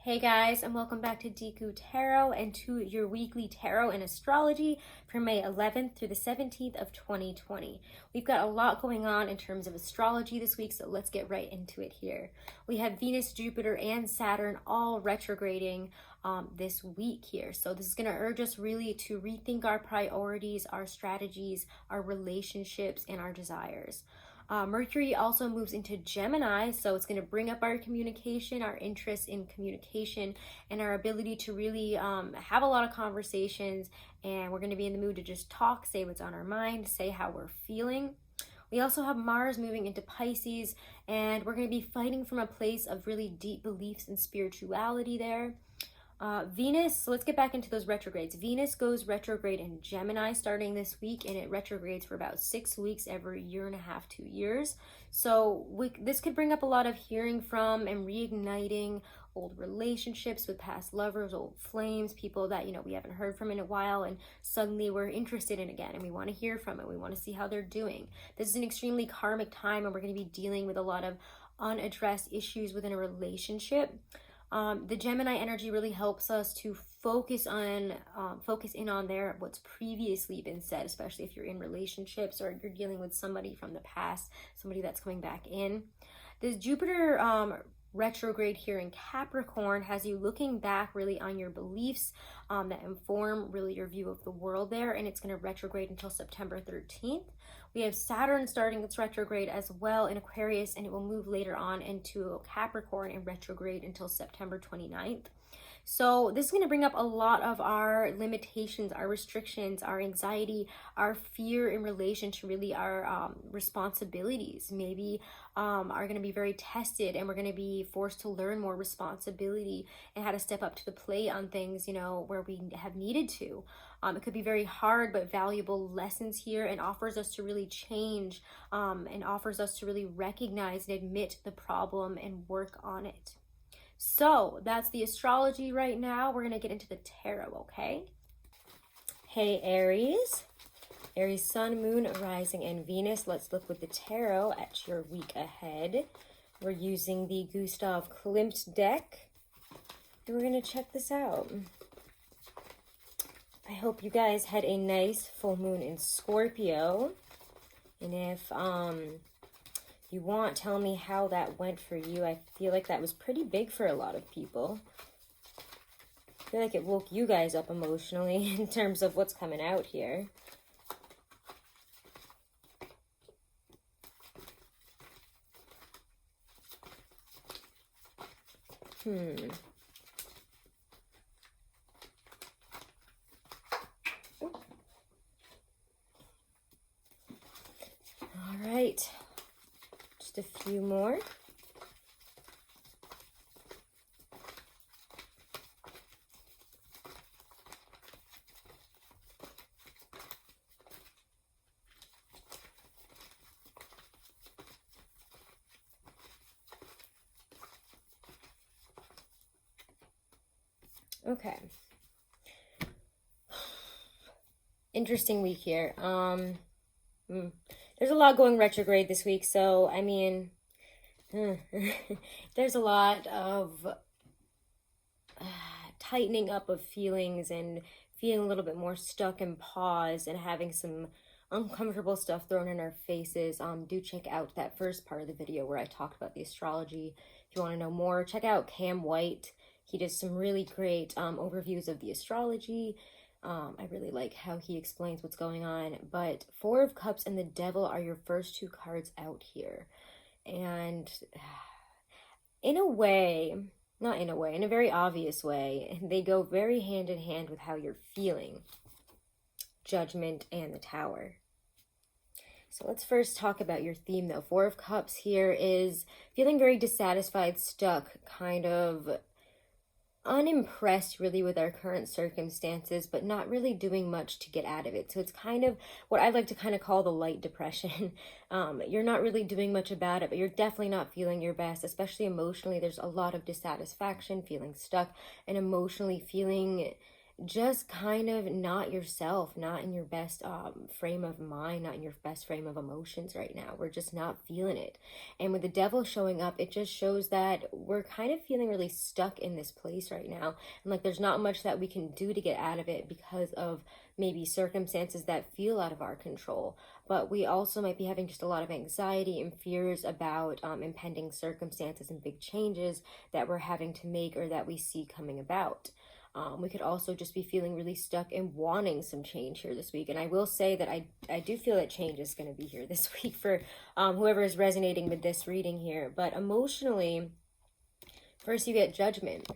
Hey guys, and welcome back to Deku Tarot and to your weekly tarot and astrology for May 11th through the 17th of 2020. We've got a lot going on in terms of astrology this week, so let's get right into it here. We have Venus, Jupiter, and Saturn all retrograding this week here. So this is going to urge us really to rethink our priorities, our strategies, our relationships, and our desires. Mercury also moves into Gemini, so it's going to bring up our communication, our interest in communication, and our ability to really have a lot of conversations, and we're going to be in the mood to just talk, say what's on our mind, say how we're feeling. We also have Mars moving into Pisces, and we're going to be fighting from a place of really deep beliefs and spirituality there. Venus, so let's get back into those retrogrades. Venus goes retrograde in Gemini starting this week, and it retrogrades for about 6 weeks every year and a half, 2 years. So this could bring up a lot of hearing from and reigniting old relationships with past lovers, old flames, people that, we haven't heard from in a while, and suddenly we're interested in again, and we want to hear from it. We want to see how they're doing. This is an extremely karmic time, and we're going to be dealing with a lot of unaddressed issues within a relationship. The Gemini energy really helps us to focus in on what's previously been said, especially if you're in relationships or you're dealing with somebody from the past, somebody that's coming back in. This Jupiter retrograde here in Capricorn has you looking back really on your beliefs that inform really your view of the world there, and it's going to retrograde until September 13th. We have Saturn starting its retrograde as well in Aquarius, and it will move later on into Capricorn and retrograde until September 29th. So this is going to bring up a lot of our limitations, our restrictions, our anxiety, our fear in relation to really our responsibilities. Maybe are going to be very tested, and we're going to be forced to learn more responsibility and how to step up to the plate on things, where we have needed to. It could be very hard but valuable lessons here, and offers us to really change and offers us to really recognize and admit the problem and work on it. So that's the astrology right now. We're going to get into the tarot, okay? Hey, Aries. Aries, Sun, Moon, Rising, and Venus. Let's look with the tarot at your week ahead. We're using the Gustav Klimt deck, and we're going to check this out. I hope you guys had a nice full moon in Scorpio. And if you want, tell me how that went for you. I feel like that was pretty big for a lot of people. I feel like it woke you guys up emotionally in terms of what's coming out here. All right. Just a few more. Okay. Interesting week here. There's a lot going retrograde this week, so I mean, there's a lot of tightening up of feelings and feeling a little bit more stuck and paused and having some uncomfortable stuff thrown in our faces. Do check out that first part of the video where I talked about the astrology. If you want to know more, check out Cam White. He does some really great overviews of the astrology. I really like how he explains what's going on. But Four of Cups and the Devil are your first two cards out here. And in a way, not in a way, in a very obvious way, they go very hand in hand with how you're feeling. Judgment and the Tower. So let's first talk about your theme though. Four of Cups here is feeling very dissatisfied, stuck, kind of unimpressed really with our current circumstances, but not really doing much to get out of it. So it's kind of what I like to kind of call the light depression. You're not really doing much about it, but you're definitely not feeling your best, especially emotionally. There's a lot of dissatisfaction, feeling stuck, and emotionally feeling just kind of not yourself, not in your best frame of mind, not in your best frame of emotions right now. We're just not feeling it. And with the devil showing up, it just shows that we're kind of feeling really stuck in this place right now. And like there's not much that we can do to get out of it because of maybe circumstances that feel out of our control. But we also might be having just a lot of anxiety and fears about impending circumstances and big changes that we're having to make or that we see coming about. We could also just be feeling really stuck and wanting some change here this week. And I will say that I do feel that change is going to be here this week for whoever is resonating with this reading here. But emotionally, first you get Judgment.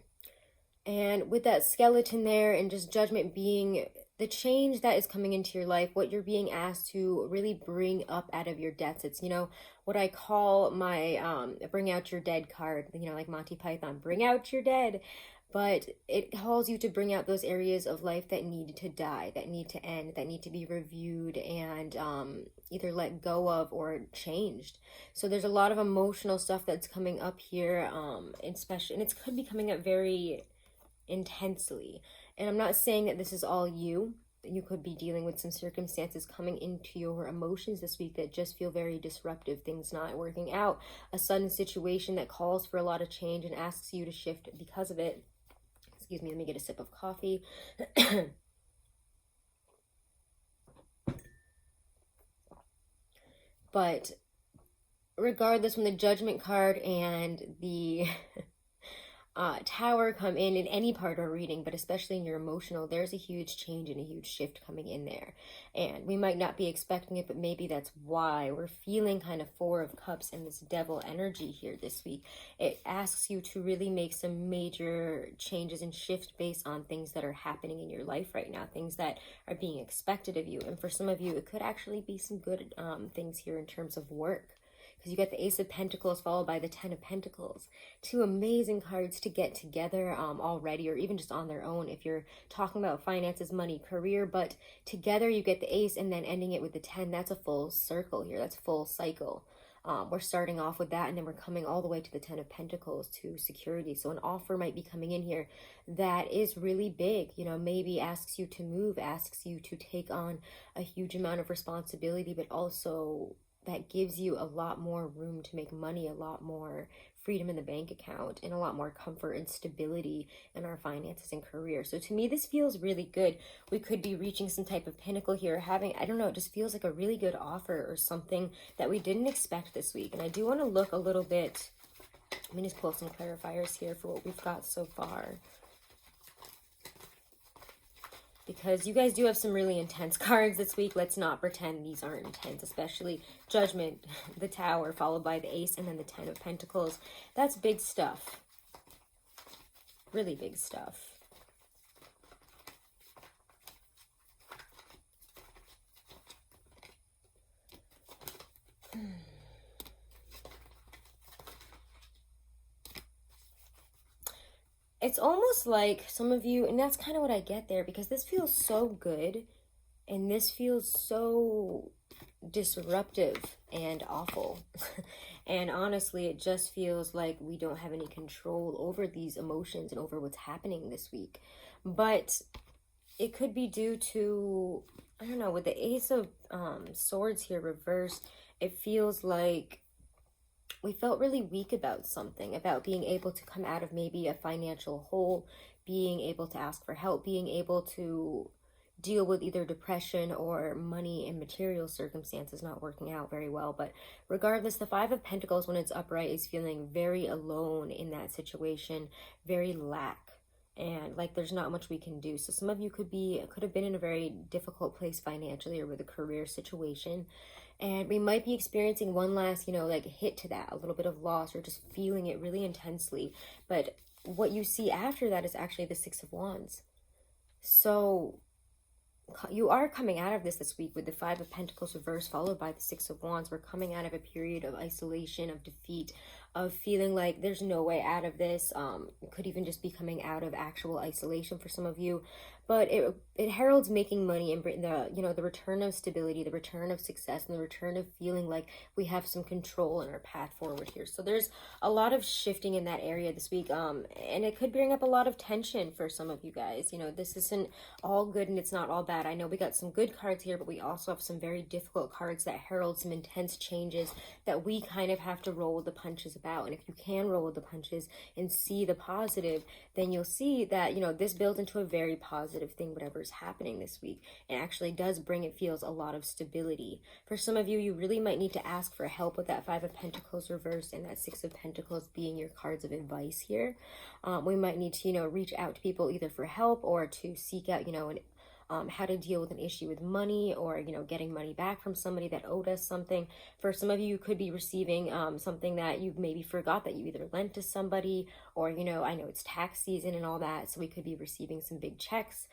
And with that skeleton there and just Judgment being the change that is coming into your life, what you're being asked to really bring up out of your depths. It's, you know, what I call my bring out your dead card, you know, like Monty Python, bring out your dead. But it calls you to bring out those areas of life that need to die, that need to end, that need to be reviewed and either let go of or changed. So there's a lot of emotional stuff that's coming up here, especially, and it could be coming up very intensely. And I'm not saying that this is all you. You could be dealing with some circumstances coming into your emotions this week that just feel very disruptive, things not working out, a sudden situation that calls for a lot of change and asks you to shift because of it. Excuse me, let me get a sip of coffee. But regardless, when the Judgment card and the Tower come in any part of a reading, but especially in your emotional, there's a huge change and a huge shift coming in there. And we might not be expecting it, but maybe that's why we're feeling kind of Four of Cups and this devil energy here this week. It asks you to really make some major changes and shift based on things that are happening in your life right now, things that are being expected of you. And for some of you, it could actually be some good things here in terms of work. Because you got the Ace of Pentacles followed by the Ten of Pentacles. Two amazing cards to get together already, or even just on their own if you're talking about finances, money, career. But together you get the Ace and then ending it with the 10. That's a full circle here. That's a full cycle. We're starting off with that and then we're coming all the way to the Ten of Pentacles to security. So an offer might be coming in here that is really big, you know, maybe asks you to move, asks you to take on a huge amount of responsibility, but also that gives you a lot more room to make money, a lot more freedom in the bank account, and a lot more comfort and stability in our finances and career. So to me, this feels really good. We could be reaching some type of pinnacle here, having, I don't know, it just feels like a really good offer or something that we didn't expect this week. And I do want to look a little bit, let me just pull some clarifiers here for what we've got so far, because you guys do have some really intense cards this week. Let's not pretend these aren't intense, especially Judgment, the Tower, followed by the Ace, and then the Ten of Pentacles. That's big stuff. Really big stuff. It's almost like some of you, and that's kind of what I get there, because this feels so good and this feels so disruptive and awful. And honestly, it just feels like we don't have any control over these emotions and over what's happening this week. But it could be due to, I don't know, with the Ace of Swords here reversed, it feels like we felt really weak about something, about being able to come out of maybe a financial hole, being able to ask for help, being able to deal with either depression or money and material circumstances not working out very well. But regardless, the Five of Pentacles, when it's upright, is feeling very alone in that situation, very lack. And like there's not much we can do. So some of you could have been in a very difficult place financially or with a career situation. And we might be experiencing one last, you know, like hit to that, a little bit of loss, or just feeling it really intensely. But what you see after that is actually the Six of Wands. So you are coming out of this week with the Five of Pentacles reversed followed by the Six of Wands. We're coming out of a period of isolation, of defeat, of feeling like there's no way out of this. It could even just be coming out of actual isolation for some of you. But it heralds making money and the return of stability, the return of success, and the return of feeling like we have some control in our path forward here. So there's a lot of shifting in that area this week, and it could bring up a lot of tension for some of you guys. This isn't all good and it's not all bad. I know we got some good cards here, but we also have some very difficult cards that herald some intense changes that we kind of have to roll with the punches about. And if you can roll with the punches and see the positive, then you'll see that this builds into a very positive thing, whatever is happening this week. It actually does bring, it feels, a lot of stability. For some of you, you really might need to ask for help with that Five of Pentacles reversed and that Six of Pentacles being your cards of advice here. We might need to, reach out to people either for help or to seek out, how to deal with an issue with money, or getting money back from somebody that owed us something. For some of you, you could be receiving something that you maybe forgot that you either lent to somebody, or I know it's tax season and all that, so we could be receiving some big checks.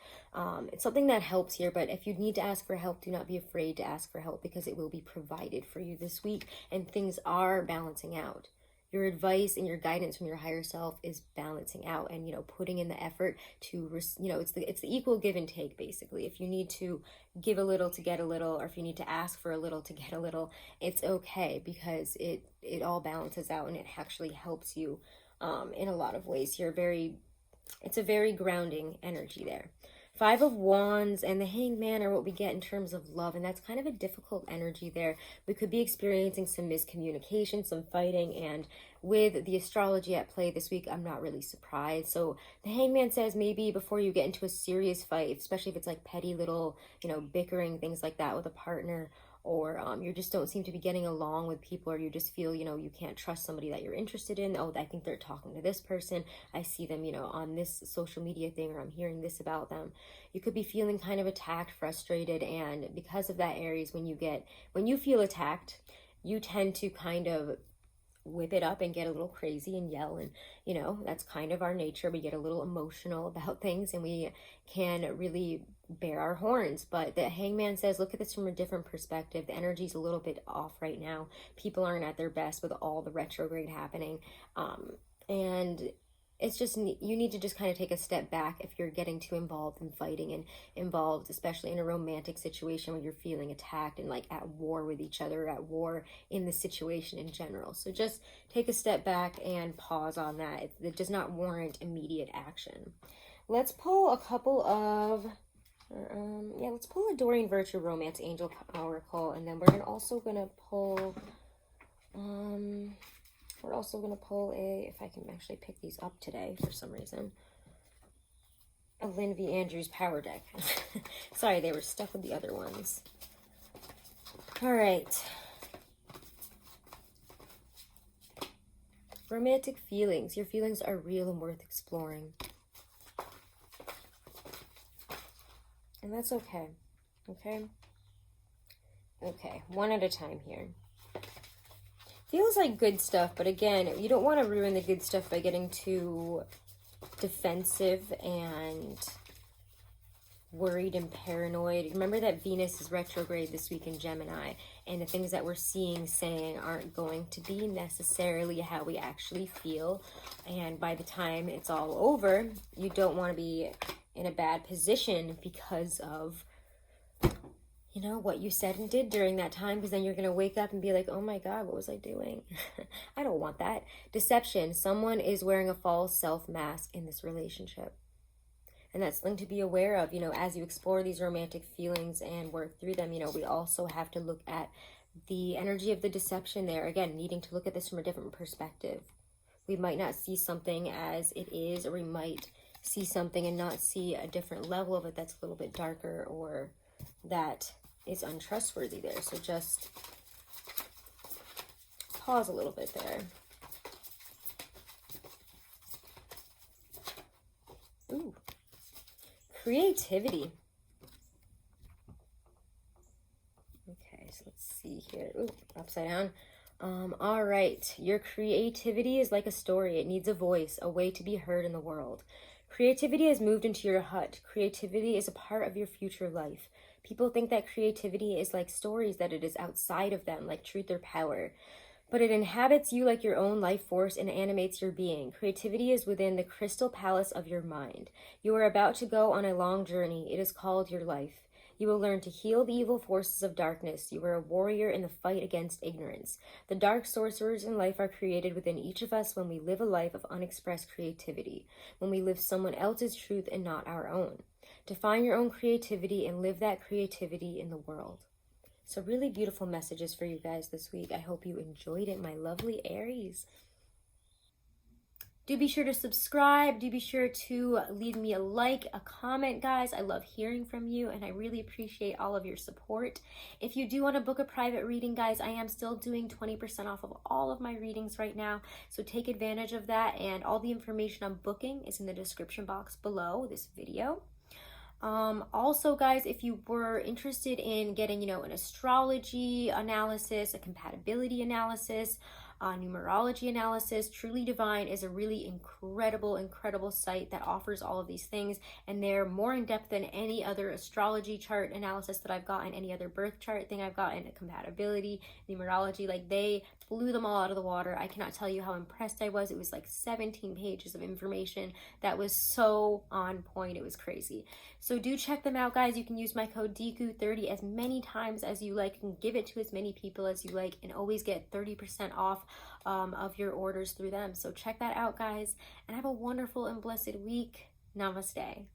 It's something that helps here, but if you need to ask for help, do not be afraid to ask for help, because it will be provided for you this week, and things are balancing out. Your advice and your guidance from your higher self is balancing out, and putting in the effort to it's the equal give and take, basically. If you need to give a little to get a little, or if you need to ask for a little to get a little, it's okay, because it all balances out, and it actually helps you in a lot of ways here. It's a very grounding energy there. Five of Wands and the Hanged Man are what we get in terms of love, and that's kind of a difficult energy there. We could be experiencing some miscommunication, some fighting, and with the astrology at play this week, I'm not really surprised. So the Hanged Man says maybe before you get into a serious fight, especially if it's like petty little, bickering, things like that with a partner, or you just don't seem to be getting along with people, or you just feel, you can't trust somebody that you're interested in. Oh, I think they're talking to this person. I see them, on this social media thing, or I'm hearing this about them. You could be feeling kind of attacked, frustrated, and because of that, Aries, when you feel attacked, you tend to kind of whip it up and get a little crazy and yell, and that's kind of our nature. We get a little emotional about things, and we can really bear our horns. But the Hangman says, look at this from a different perspective. The energy's a little bit off right now. People aren't at their best with all the retrograde happening, and it's just, you need to just kind of take a step back if you're getting too involved in fighting, and involved especially in a romantic situation where you're feeling attacked and like at war with each other, at war in the situation in general. So just take a step back and pause on that. It does not warrant immediate action. Let's pull a couple of let's pull a Doreen Virtue Romance Angel Oracle, and then we're also gonna pull a, if I can actually pick these up today for some reason, a Lynn V. Andrews Power Deck. Sorry, they were stuck with the other ones. All right. Romantic feelings. Your feelings are real and worth exploring. And that's okay. Okay, one at a time here. Feels like good stuff, but again, you don't want to ruin the good stuff by getting too defensive and worried and paranoid. Remember that Venus is retrograde this week in Gemini, and the things that we're seeing, saying, aren't going to be necessarily how we actually feel. And by the time it's all over, you don't want to be in a bad position because of what you said and did during that time, because then you're going to wake up and be like, oh my God, what was I doing? I don't want that. Deception. Someone is wearing a false self mask in this relationship. And that's something to be aware of, as you explore these romantic feelings and work through them. We also have to look at the energy of the deception there. Again, needing to look at this from a different perspective. We might not see something as it is, or we might see something and not see a different level of it that's a little bit darker, or that is untrustworthy there. So just pause a little bit there. Ooh. Creativity. Okay, so let's see here. Ooh, upside down. All right. Your creativity is like a story. It needs a voice, a way to be heard in the world. Creativity has moved into your hut. Creativity is a part of your future life. People think that creativity is like stories, that it is outside of them, like truth or power. but it inhabits you like your own life force and animates your being. Creativity is within the crystal palace of your mind. You are about to go on a long journey. It is called your life. You will learn to heal the evil forces of darkness. You are a warrior in the fight against ignorance. The dark sorcerers in life are created within each of us when we live a life of unexpressed creativity, when we live someone else's truth and not our own. Define your own creativity and live that creativity in the world. So really beautiful messages for you guys this week. I hope you enjoyed it, my lovely Aries. Do be sure to subscribe. Do be sure to leave me a like, a comment, guys. I love hearing from you, and I really appreciate all of your support. If you do want to book a private reading, guys, I am still doing 20% off of all of my readings right now, so take advantage of that, and all the information on booking is in the description box below this video. Also, guys, if you were interested in getting, an astrology analysis, a compatibility analysis, numerology analysis, Truly Divine is a really incredible site that offers all of these things, and they're more in depth than any other astrology chart analysis that I've gotten, any other birth chart thing I've gotten, compatibility, numerology. Like, they blew them all out of the water. I cannot tell you how impressed I was. It was like 17 pages of information that was so on point. It was crazy. So do check them out, guys. You can use my code Deku30 as many times as you like, and give it to as many people as you like, and always get 30% off of your orders through them. So check that out, guys, and have a wonderful and blessed week. Namaste.